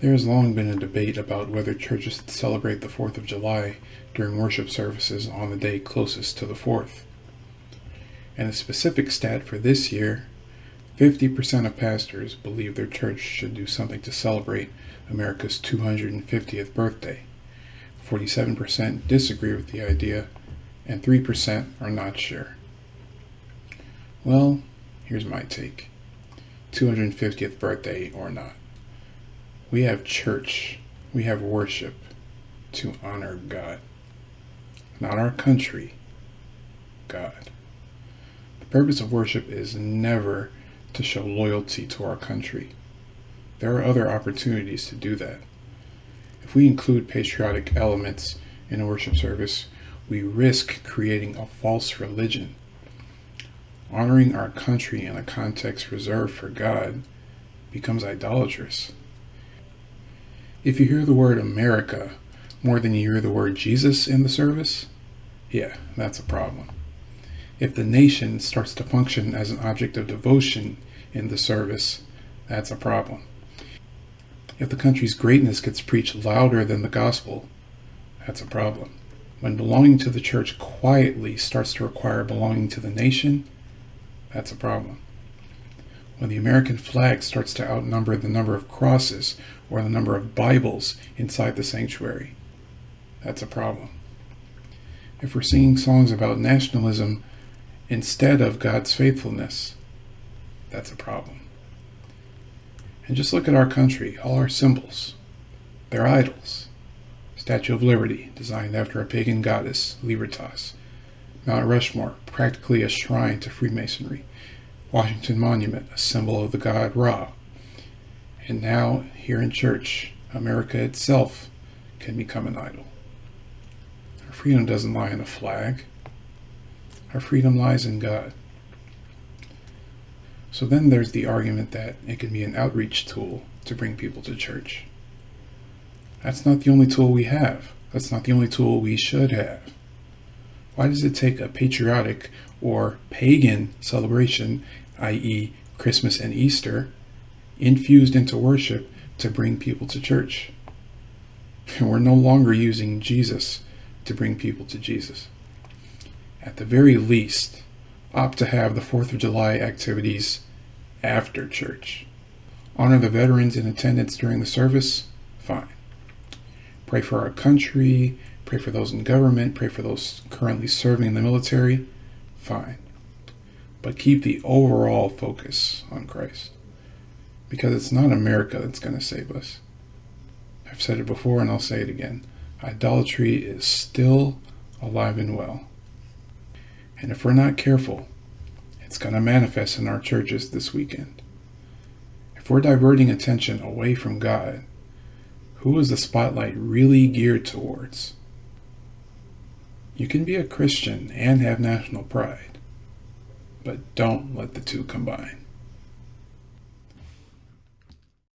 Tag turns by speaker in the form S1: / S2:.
S1: There has long been a debate about whether churches celebrate the 4th of July during worship services on the day closest to the 4th. And a specific stat for this year, 50% of pastors believe their church should do something to celebrate America's 250th birthday. 47% disagree with the idea, and 3% are not sure. Well, here's my take. 250th birthday or not. We have church, we have worship to honor God. Not our country, God. The purpose of worship is never to show loyalty to our country. There are other opportunities to do that. If we include patriotic elements in a worship service, we risk creating a false religion. Honoring our country in a context reserved for God becomes idolatrous. If you hear the word America more than you hear the word Jesus in the service, yeah, that's a problem. If the nation starts to function as an object of devotion in the service, that's a problem. If the country's greatness gets preached louder than the gospel, that's a problem. When belonging to the church quietly starts to require belonging to the nation, that's a problem. When the American flag starts to outnumber the number of crosses or the number of Bibles inside the sanctuary, that's a problem. If we're singing songs about nationalism instead of God's faithfulness, that's a problem. And just look at our country, all our symbols. They're idols. Statue of Liberty, designed after a pagan goddess, Libertas. Mount Rushmore, practically a shrine to Freemasonry. Washington Monument, a symbol of the god Ra. And now, here in church, America itself can become an idol. Our freedom doesn't lie in a flag. Our freedom lies in God. So then there's the argument that it can be an outreach tool to bring people to church. That's not the only tool we have. That's not the only tool we should have. Why does it take a patriotic or pagan celebration, i.e. Christmas and Easter, infused into worship to bring people to church? We're no longer using Jesus to bring people to Jesus. At the very least, opt to have the 4th of July activities after church. Honor the veterans in attendance during the service? Fine. Pray for our country, pray for those in government, pray for those currently serving in the military? Fine. But keep the overall focus on Christ. Because it's not America that's going to save us. I've said it before and I'll say it again. Idolatry is still alive and well. And if we're not careful, it's going to manifest in our churches this weekend. If we're diverting attention away from God, who is the spotlight really geared towards? You can be a Christian and have national pride, but don't let the two combine.